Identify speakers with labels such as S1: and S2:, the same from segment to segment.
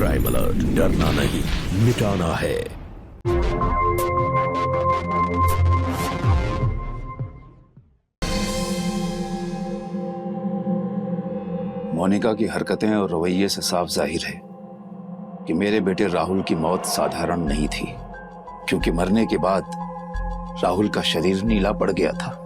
S1: Crime alert, डरना नहीं मिटाना है।
S2: मोनिका की हरकतें और रवैये से साफ जाहिर है कि मेरे बेटे राहुल की मौत साधारण नहीं थी, क्योंकि मरने के बाद राहुल का शरीर नीला पड़ गया था।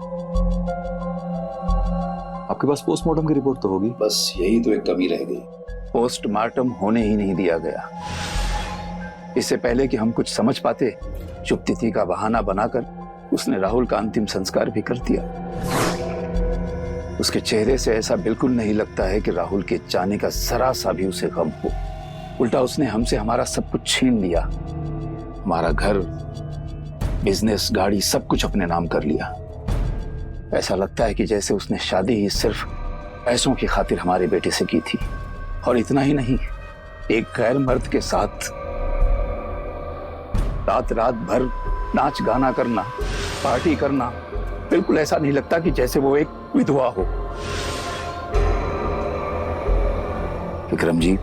S3: आपके पास पोस्टमार्टम की रिपोर्ट तो होगी?
S2: बस यही तो एक कमी रह गई, पोस्टमार्टम होने ही नहीं दिया गया। इससे पहले कि हम कुछ समझ पाते, चुप तिथि का बहाना बनाकर उसने राहुल का अंतिम संस्कार भी कर दिया। उसके चेहरे से ऐसा बिल्कुल नहीं लगता है कि राहुल के जाने का जरा सा भी उसे गम हो। उल्टा उसने हमसे हमारा सब कुछ छीन लिया, हमारा घर, बिजनेस, गाड़ी, सब कुछ अपने नाम कर लिया। ऐसा लगता है कि जैसे उसने शादी ही सिर्फ पैसों की खातिर हमारे बेटे से की थी। और इतना ही नहीं, एक गैर मर्द के साथ रात रात भर नाच गाना करना, पार्टी करना, बिल्कुल ऐसा नहीं लगता कि जैसे वो एक विधवा हो। विक्रम जी,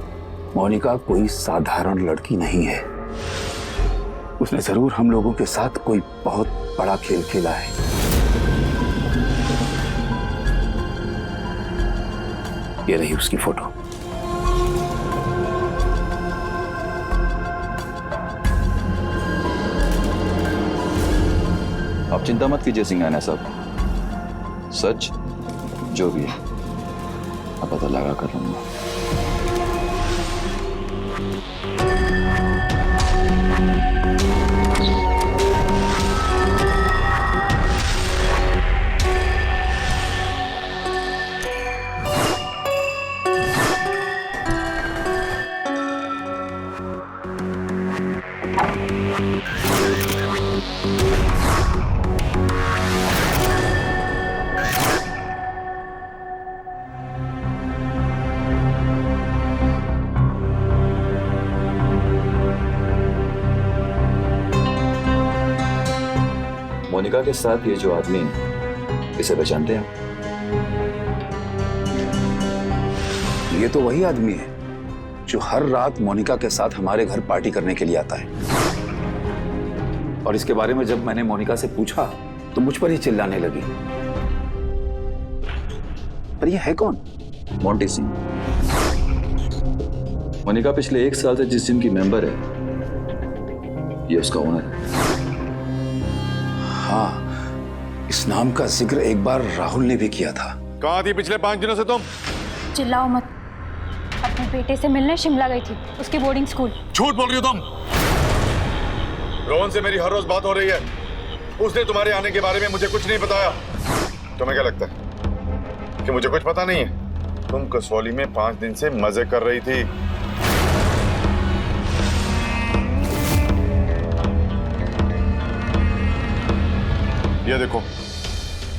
S2: मोनिका कोई साधारण लड़की नहीं है। उसने जरूर हम लोगों के साथ कोई बहुत बड़ा खेल खेला है। ये रही उसकी फोटो।
S3: आप चिंता मत कीजिए सिंघानिया साहब, सच जो भी है मैं पता लगा कर लूंगा। मोनिका के साथ ये जो आदमी है, इसे पहचानते हैं?
S2: ये तो वही आदमी है जो हर रात मोनिका के साथ हमारे घर पार्टी करने के लिए आता है। और इसके बारे में जब मैंने मोनिका से पूछा तो मुझ पर ही चिल्लाने लगी। पर ये है कौन?
S3: मोंटी सिंह। मोनिका पिछले 1 साल से जिस जिम की मेंबर है, ये उसका ओनर है।
S2: हाँ, इस नाम का जिक्र एक बार राहुल ने भी किया था।
S4: कहाँ थी पिछले 5 दिनों से तुम?
S5: चिल्लाओ मत, अपने बेटे से मिलने शिमला गई थी, उसके बोर्डिंग स्कूल।
S4: झूठ बोल रही हो तुम। रोहन से मेरी हर रोज बात हो रही है, उसने तुम्हारे आने के बारे में मुझे कुछ नहीं बताया। तुम्हें क्या लगता है कि मुझे कुछ पता नहीं है? तुम कसौली में 5 दिन से मजे कर रही थी। ये देखो,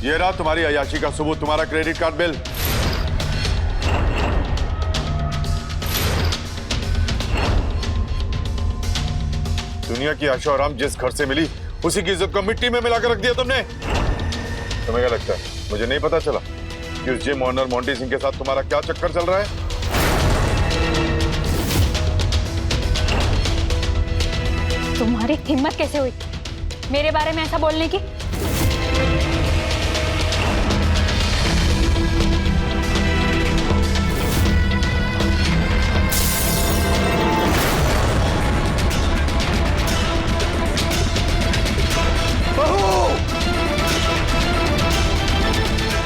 S4: ये रहा तुम्हारी अय्याशी का सबूत, तुम्हारा क्रेडिट कार्ड बिल। दुनिया की आशा आराम जिस घर से मिली, उसी की इज्जत को मिट्टी में मिलाकर रख दिया तुमने। तुम्हें क्या लगता है मुझे नहीं पता चला कि उस जिम ओनर मोंटी सिंह के साथ तुम्हारा क्या चक्कर चल रहा है?
S5: तुम्हारी हिम्मत कैसे हुई मेरे बारे में ऐसा बोलने की?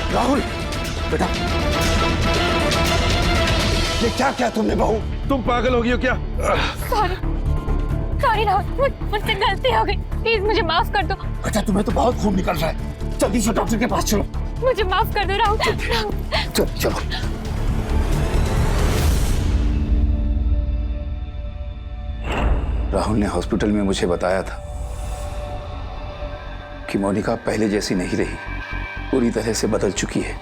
S2: राहुल, बेटा, ये क्या क्या तुमने बहू?
S4: तुम पागल हो गई हो क्या?
S5: सॉरी राहुल, मुझसे गलती हो गई, प्लीज मुझे माफ कर दो।
S2: बेटा, तुम्हें तो बहुत खून निकल रहा है, जल्दी से डॉक्टर के पास चलो।
S5: मुझे माफ कर दो राहुल।
S2: चलो। राहुल ने हॉस्पिटल में मुझे बताया था कि मोनिका पहले जैसी नहीं रही, पूरी तरह से बदल चुकी है।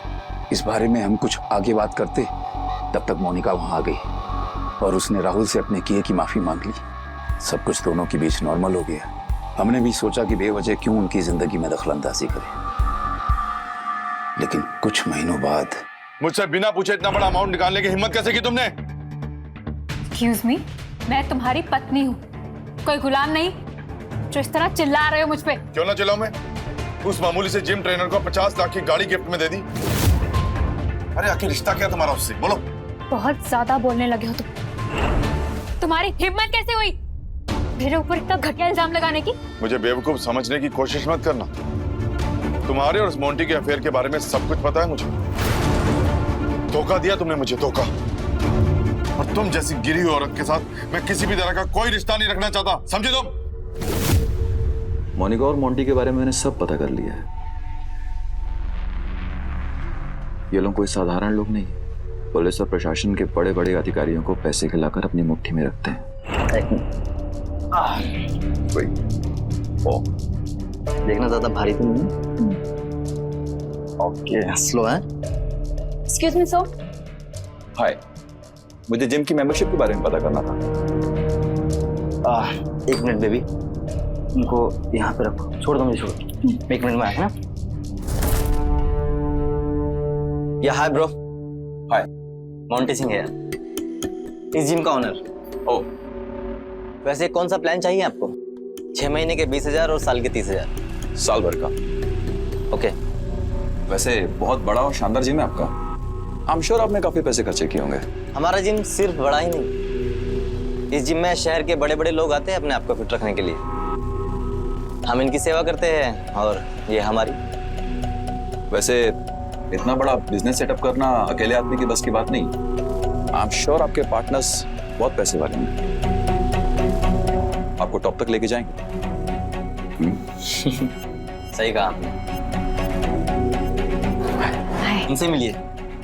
S2: इस बारे में हम कुछ आगे बात करते, तब तक मोनिका वहां आ गई और उसने राहुल से अपने किए की माफी मांग ली। सब कुछ दोनों के बीच नॉर्मल हो गया। हमने भी सोचा कि बेवजह क्यों उनकी जिंदगी में दखलंदाजी करें, लेकिन कुछ महीनों बाद।
S4: मुझसे बिना पूछे इतना बड़ा अमाउंट निकालने की हिम्मत कैसे की तुमने?
S5: एक्सक्यूज मी, मैं तुम्हारी पत्नी हूँ, कोई गुलाम नहीं जो इस तरह चिल्ला रहे हो मुझ पे।
S4: क्यों ना चिल्लाऊं मैं? उस मामूली से जिम ट्रेनर को 50 लाख की गाड़ी गिफ्ट में दे दी। अरे आखिर रिश्ता क्या तुम्हारा उससे, बोलो।
S5: बहुत ज्यादा बोलने लगे हो तुम। तुम्हारी हिम्मत कैसे हुई मेरे ऊपर इतना घटिया इल्जाम लगाने की?
S4: मुझे बेवकूफ समझने की कोशिश मत करना। तुम्हारे और उस मोंटी के अफेयर के बारे में सब कुछ पता है मुझे। धोखा दिया तुमने मुझे, धोखा। और तुम जैसी गिरी हुई औरत के साथ मैं किसी भी तरह का कोई रिश्ता नहीं रखना चाहता, समझे तुम?
S3: मोनिका और मोंटी के बारे में मैंने सब पता कर लिया है। ये लोग कोई साधारण लोग नहीं, पुलिस और प्रशासन के बड़े बड़े अधिकारियों को पैसे खिलाकर अपनी मुट्ठी में रखते हैं।
S6: देखना ज्यादा भारी तो नहीं। ओके, स्लो है।
S5: Excuse me sir.
S3: हाय, मुझे जिम की मेंबरशिप के बारे में पता करना था।
S6: एक मिनट बेबी, उनको यहाँ पे रखो। छोड़ दो मुझे, छोड़। एक मिनट में आए ना। या हाय ब्रो।
S3: हाय,
S6: मोंटी सिंह है इस जिम का ओनर।
S3: ओ,
S6: वैसे कौन सा प्लान चाहिए आपको? 6 महीने के 20,000 और साल के 30,000।
S3: साल भर का।
S6: ओके।
S3: वैसे बहुत बड़ा और शानदार जिम है आपका। आई एम श्योर आपने काफी पैसे खर्चे किए होंगे।
S6: हमारा जिम सिर्फ बड़ा ही नहीं, इस जिम में शहर के बड़े बड़े लोग आते हैं अपने आप को फिट रखने के लिए। हम इनकी सेवा करते हैं और ये हमारी।
S3: वैसे इतना बड़ा बिजनेस सेटअप करना अकेले आदमी की बस की बात नहीं। आई एम श्योर आपके पार्टनर्स बहुत पैसे वाले हैं, आपको टॉप तक लेके जाएंगे।
S6: सही कहा आपने। इनसे मिलिए,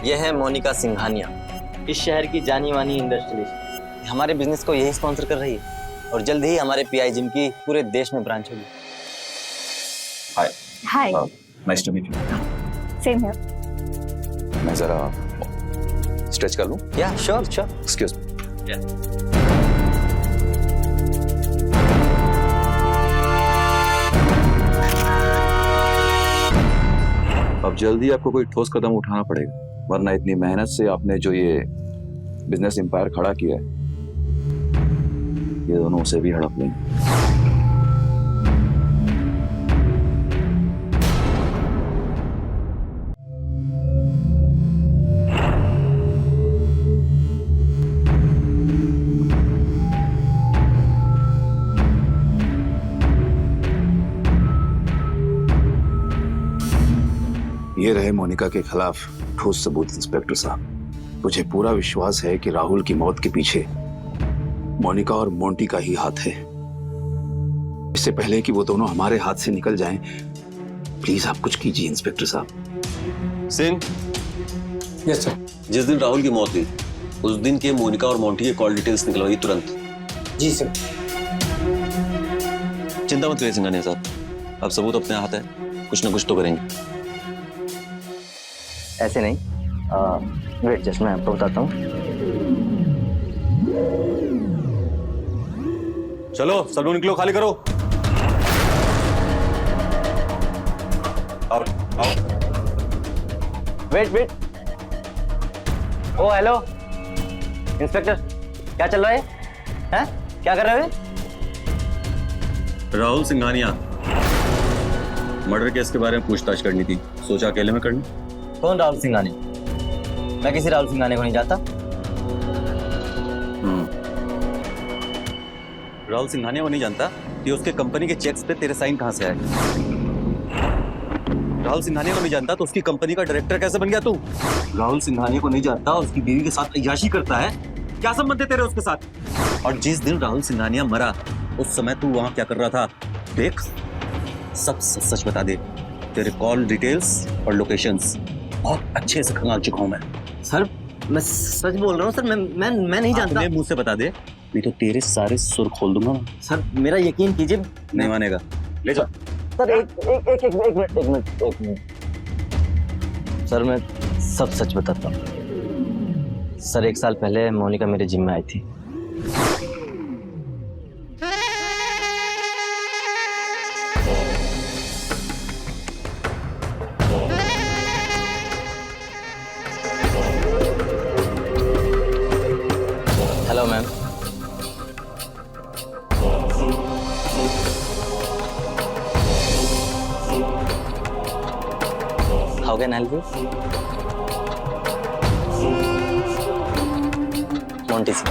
S6: यह है मोनिका सिंघानिया, इस शहर की जानी मानी इंडस्ट्रियलिस्ट। हमारे बिजनेस को यही स्पॉन्सर कर रही है और जल्द ही हमारे पीआई जिम की पूरे देश में ब्रांच होगी।
S3: Hi.
S5: Hi.
S3: Nice to meet you.
S5: Same here.
S3: मैं जरा स्ट्रेच कर लूं?
S6: या श्योर श्योर।
S3: Excuse me. अब जल्दी आपको कोई ठोस कदम उठाना पड़ेगा, वरना इतनी मेहनत से आपने जो ये बिजनेस एम्पायर खड़ा किया है, ये दोनों उसे भी हड़प लेंगे।
S2: ये रहे मोनिका के खिलाफ ठोस सबूत इंस्पेक्टर साहब। मुझे पूरा विश्वास है कि राहुल की मौत के पीछे मोनिका और मोंटी का ही हाथ है। इससे पहले कि वो दोनों हमारे हाथ से निकल जाएं, प्लीज आप कुछ कीजिए इंस्पेक्टर साहब।
S7: सिंह। Yes sir. जिस दिन राहुल की मौत हुई उस दिन के मोनिका और मोंटी के कॉल डिटेल्स निकलवाइए तुरंत। जी सर। चिंता मत करिए सिंघानिया साहब, अब सबूत अपने हाथ है, कुछ ना कुछ तो करेंगे।
S6: ऐसे नहीं, वेट जस्ट मैं आपको बताता हूँ।
S7: चलो सब लोग निकलो, खाली करो। आओ आओ।
S6: वेट। ओ हेलो इंस्पेक्टर, क्या चल रहा है? हैं? क्या कर रहे हो?
S7: राहुल सिंघानिया, मर्डर केस के बारे में पूछताछ करनी थी, सोचा अकेले में करनी।
S6: कौन राहुल सिंघानिया? मैं किसी राहुल सिंघानिया को नहीं जानता।
S7: राहुल सिंघानिया को नहीं जानता कि उसके कंपनी के चेक्स पे तेरे साइन कहां से आए? राहुल सिंघानिया को नहीं जानता तो उसकी कंपनी का डायरेक्टर कैसे बन गया तू? राहुल सिंघानिया को नहीं जानता उसकी बीवी के साथ अय्याशी करता है, क्या संबंध है तेरे उसके साथ? और जिस दिन राहुल सिंघानिया मरा उस समय तू वहां क्या कर रहा था? देख, सब सच बता दे। तेरे कॉल डिटेल्स और लोकेशंस बहुत अच्छे से खंगाल चुका हूं मैं।
S6: सर मैं सच बोल रहा हूँ सर, मैं नहीं जानता।
S7: अपने मुंह से बता दे, नहीं तो तेरे सारे सुर खोल दूंगा मैं।
S6: सर मेरा यकीन कीजिए।
S7: नहीं मानेगा, ले जाओ।
S6: सर एक मिनट। सर मैं सब सच बताता हूँ। सर 1 साल पहले मोनिका मेरे जिम में आई थी। हेलो मैम, खाओगे एनालिसिस? मोंटी सिंह।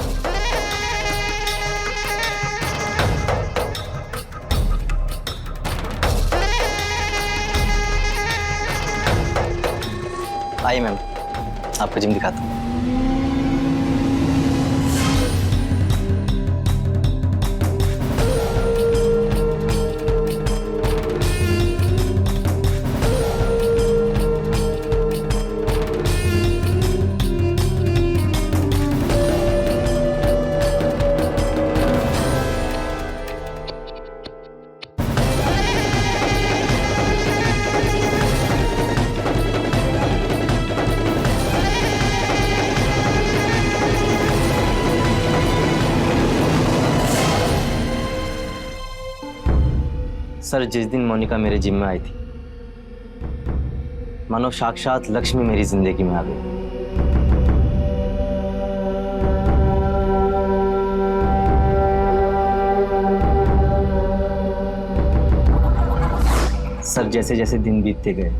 S6: आइए मैम, आपको जिम दिखाता हूँ। सर, जिस दिन मोनिका मेरे जिम में आई थी, मानो साक्षात लक्ष्मी मेरी जिंदगी में आ गई। सर, जैसे जैसे दिन बीतते गए,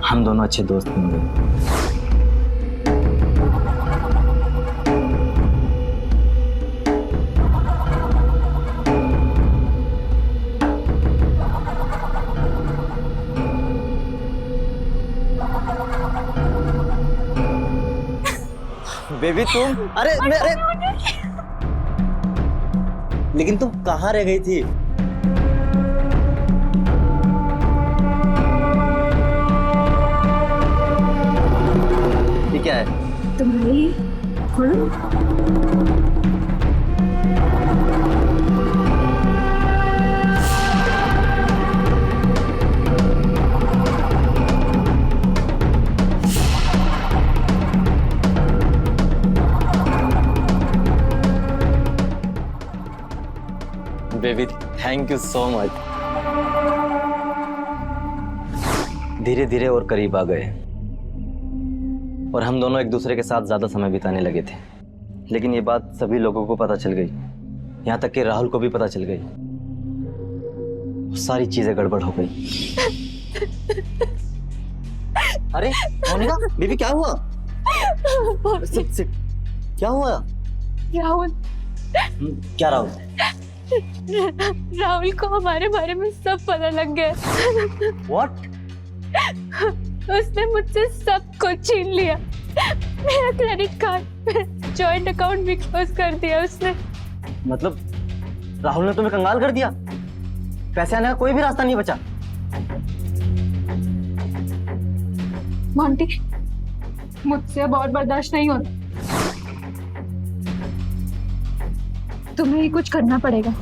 S6: हम दोनों अच्छे दोस्त बन गए। बेबी तुम, अरे लेकिन तुम कहाँ रह गई थी? ये क्या है?
S5: तुम्हारी
S6: baby, thank you so much. धीरे धीरे और करीब आ गए और हम दोनों एक दूसरे के साथ ज्यादा समय बिताने लगे थे। लेकिन ये बात सभी लोगों को पता चल गई, यहाँ तक कि राहुल को भी पता चल गई। सारी चीजें गड़बड़ हो गई। अरे मोनिका, बेबी क्या हुआ? क्या हुआ?
S5: राहुल,
S6: क्या राहुल?
S5: राहुल को हमारे बारे में सब पता लग गया।
S6: What?
S5: उसने मुझसे सब कुछ छीन लिया। मेरा क्रेडिट कार्ड, जॉइंट अकाउंट भी क्लोज कर दिया उसने।
S6: मतलब राहुल ने तुम्हें कंगाल कर दिया? पैसे आने का कोई भी रास्ता नहीं बचा?
S5: मोंटी, मुझसे अब और बर्दाश्त नहीं होता। तुम्हें ही कुछ करना पड़ेगा।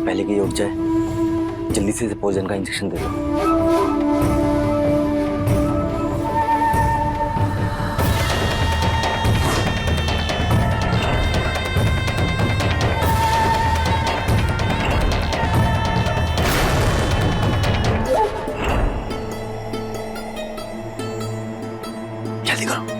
S6: पहले कि ये उठ जाए, जल्दी से पोजन का इंजेक्शन दे दो। जल्दी करो।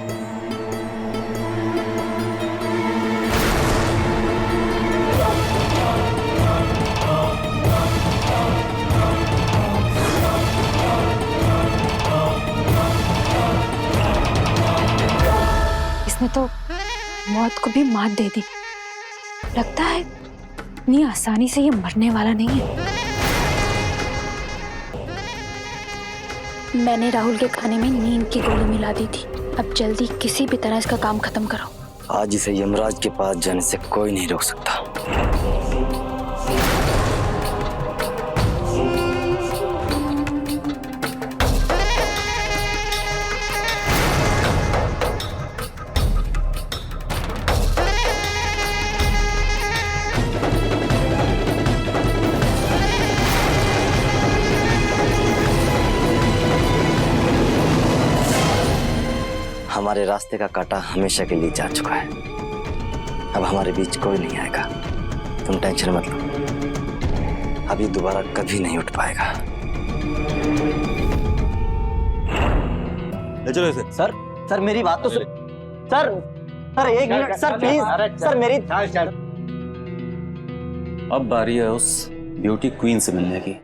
S5: इसने तो मौत को भी मात दे दी। लगता है इतनी आसानी से ये मरने वाला नहीं है। मैंने राहुल के खाने में नींद की गोली मिला दी थी। अब जल्दी किसी भी तरह इसका काम खत्म करो।
S6: आज इसे यमराज के पास जाने से कोई नहीं रोक सकता। हमारे रास्ते का कांटा हमेशा के लिए जा चुका है। अब हमारे बीच कोई नहीं आएगा, तुम टेंशन मत लो। अभी दोबारा कभी नहीं उठ पाएगा।
S7: ले चलो इसे।
S6: सर मेरी बात तो सुन। सर एक मिनट सर, प्लीज सर मेरी।
S7: अब बारी है उस ब्यूटी क्वीन से मिलने की।